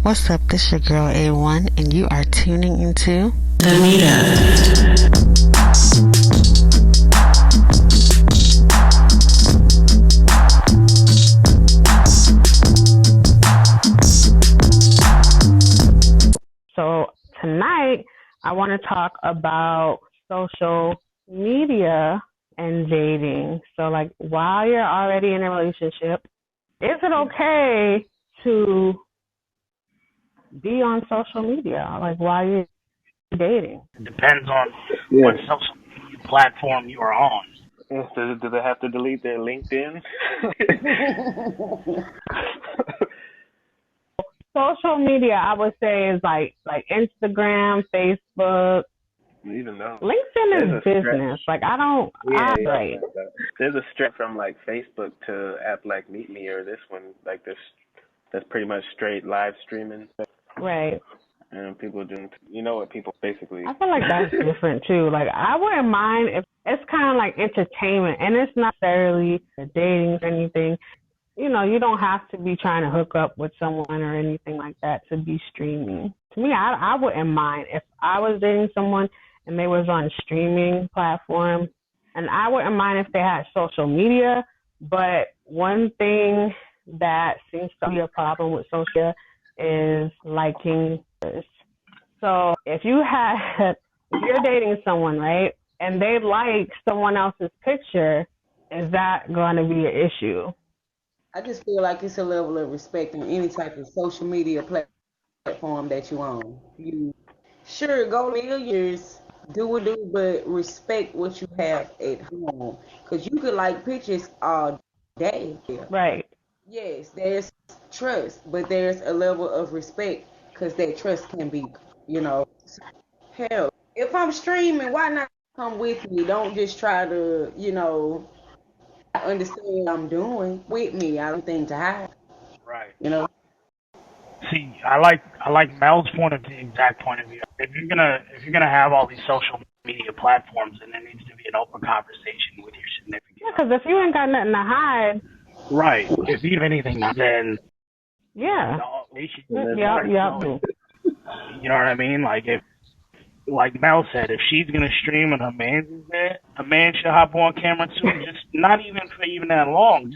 What's up? This your girl A1, and you are tuning into The Meetup. So tonight, I want to talk about social media and dating. So, like, while you're already in a relationship, is it okay to be on social media, like, while you're dating? Depends on what social media platform you are on. Do they have to delete their LinkedIn? Social media, I would say, is like Instagram, Facebook. Even though LinkedIn there's is a business. stretch. Like, I don't Yeah. operate. There's a stretch from like Facebook to app like Meet Me or this one, like this. That's pretty much straight live streaming. Right. And people doing, you know what people basically. I feel like that's different too. Like, I wouldn't mind if it's kind of like entertainment, and it's not necessarily dating or anything. You know, you don't have to be trying to hook up with someone or anything like that to be streaming. To me, I wouldn't mind if I was dating someone and they was on streaming platform, and I wouldn't mind if they had social media. But one thing that seems to be a problem with social is liking. So if you're dating someone, right, and they like someone else's picture, is that going to be an issue? I just feel like it's a level of respect in any type of social media platform that you own. You sure go millions, do what do, but respect what you have at home. Cause you could like pictures all day. Right. Yes, there's trust, but there's a level of respect because that trust can be, you know, hell. If I'm streaming, why not come with me? Don't just try to, I understand what I'm doing with me. I don't think to hide, Right. you know. See, I like Mel's exact point of view. If you're gonna have all these social media platforms, then there needs to be an open conversation with your Yeah, significant because if you ain't got nothing to hide, other. Right. If you have anything, then yeah. they should. Yep, yep. You know what I mean? Like Mel said, if she's gonna stream and her man's is there, a man should hop on camera too. Just not even for even that long.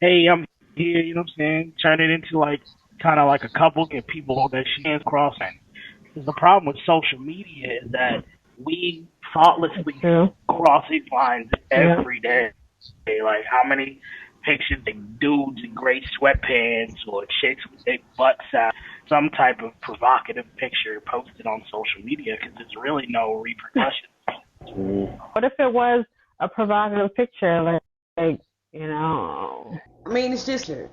Hey, I'm here. You know what I'm saying? Turn it into like kind of like a couple, get people that she hands crossing. Because the problem with social media is that we thoughtlessly True. cross these lines Yeah. every day. Like how many pictures of dudes in gray sweatpants or chicks with big butts out, some type of provocative picture posted on social media because there's really no repercussions. What if it was a provocative picture, like you know? I mean, it's just a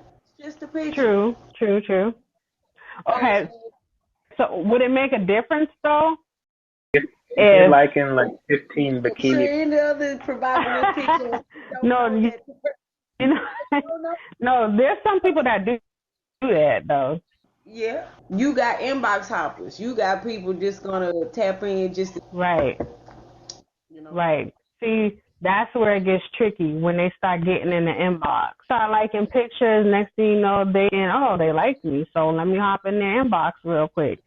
picture. True. Okay, so would it make a difference though If you're if liking like 15 Sure, bikini, any other provocative picture don't no, know that. you know, Don't know. no, there's some people that do that though. Yeah, you got inbox hoppers. You got people just gonna tap in just to, Right, you know. right. See, that's where it gets tricky when they start getting in the inbox. Start liking pictures, next thing you know, they like me, so let me hop in their inbox real quick.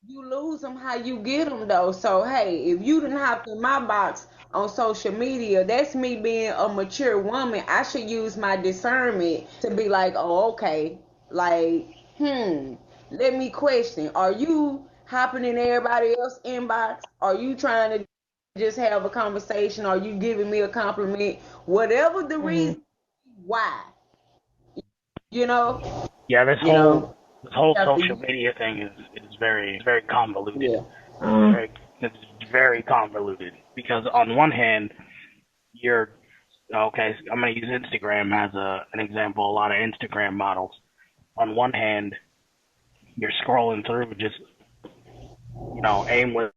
You lose them how you get them though. So hey, if you didn't hop in my box on social media, that's me being a mature woman. I should use my discernment to be like, oh okay, like let me question. Are you hopping in everybody else inbox? Are you trying to just have a conversation? Are you giving me a compliment? Whatever the Hmm. reason why, you know, Yeah, this you whole know, this whole social after media thing is very convoluted. yeah. Um, It's very convoluted because on one hand you're okay. I'm gonna use Instagram as an example. A lot of Instagram models. On one hand, you're scrolling through just aimlessly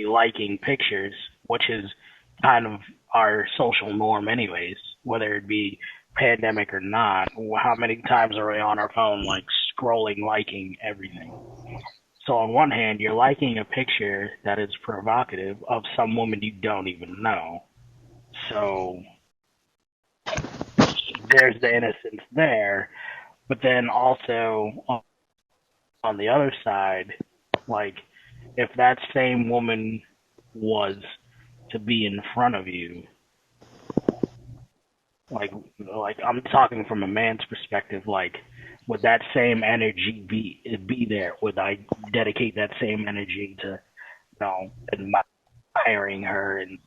liking pictures, which is kind of our social norm anyways, whether it be pandemic or not. How many times are we on our phone like scrolling, liking everything? So on one hand, you're liking a picture that is provocative of some woman you don't even know. So there's the innocence there. But then also on the other side, like if that same woman was to be in front of you, like I'm talking from a man's perspective, like would that same energy be there? Would I dedicate that same energy to, admiring her and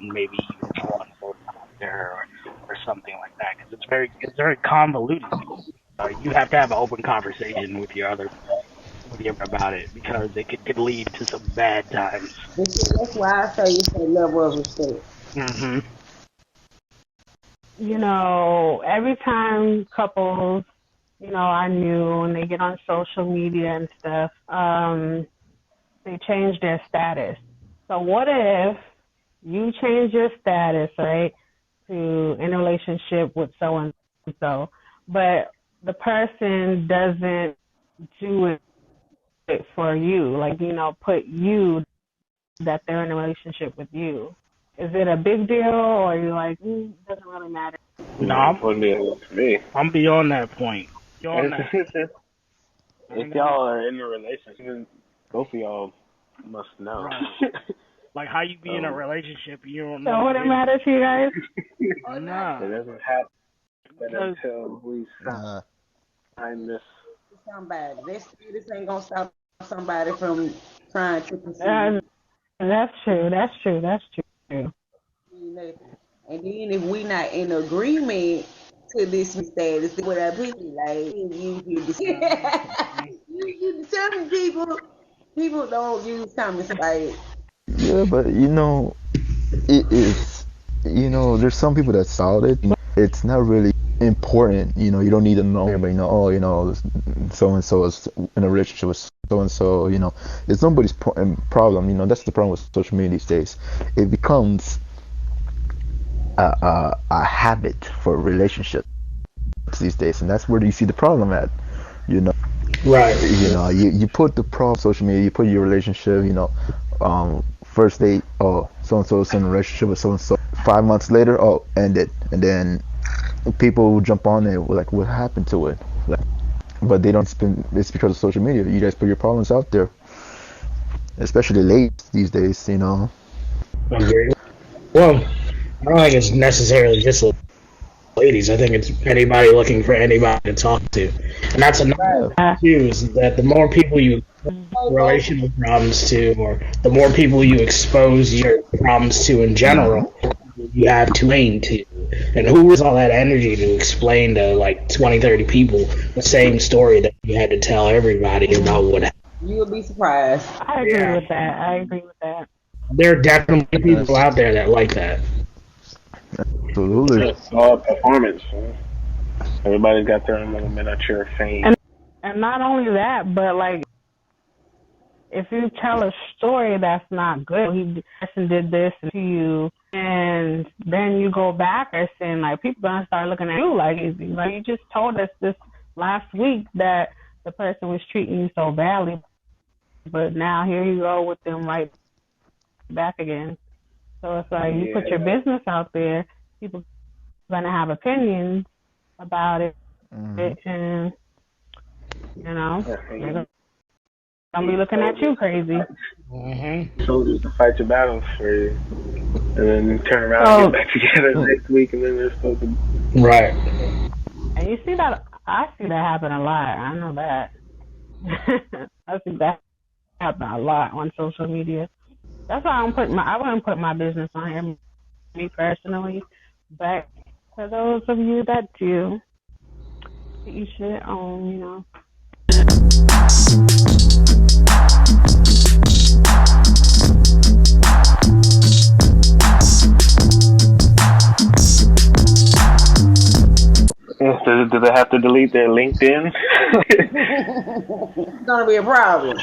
maybe even drawing photos to her or something like that? Because it's very convoluted. You have to have an open conversation with your about it because it could lead to some bad times. That's why I say it's a level of respect. Mhm. Every time couples, I knew when they get on social media and stuff, they change their status. So what if you change your status, right, to in a relationship with so and so, but the person doesn't do it for you, like, put you that they're in a relationship with you. Is it a big deal, or are you like, it doesn't really matter? No, I'm beyond that point. Beyond that. If y'all are in a relationship, both of y'all must know. Right. Like how you be in a relationship, you don't know. So would it matter to you guys? Nah. It doesn't happen until we sign this. Somebody, this ain't gonna stop somebody from trying to conceive. That's true. That's true. That's true. And then if we not in agreement to this status, what I be like, you tell me people don't use comments like. Yeah, but it is, there's some people that saw it. It's not really important. You don't need to know everybody. So and so is in a relationship with so and so. It's nobody's problem. That's the problem with social media these days. It becomes a habit for relationships these days, and that's where you see the problem at. Right. You put the problem social media. You put your relationship. First date, oh, so and so is in a relationship with so and so. 5 months later, oh, ended, and then people jump on it like, what happened to it? But they don't spend. It's because of social media. You guys put your problems out there, especially ladies these days. Agreed. Well, I don't think it's necessarily just ladies. I think it's anybody looking for anybody to talk to, and that's another too. Is that the more people you relational problems to, or the more people you expose your problems to in general, you have to aim to. And who has all that energy to explain to like 20, 30 people the same story that you had to tell everybody about what happened? You'll be surprised. I agree with that. There are definitely people out there that like that. Absolutely. It's all performance. Everybody's got their own little miniature fame. And not only that, but like, if you tell a story that's not good, he person did this to you, and then you go back and saying, like, people gonna start looking at you like you just told us this last week that the person was treating you so badly, but now here you go with them right back again. So it's like you put your business out there, people gonna have opinions about it, and they're gonna be looking at you crazy. Soldiers to fight your battles for you, and then turn around and get back together next week, and then they're supposed to. Right. And you see that? I see that happen a lot. I know that. I see that happen a lot on social media. That's why I wouldn't put my business on here, me personally. But for those of you that do, you should own, Do they have to delete their LinkedIn? It's gonna be a problem.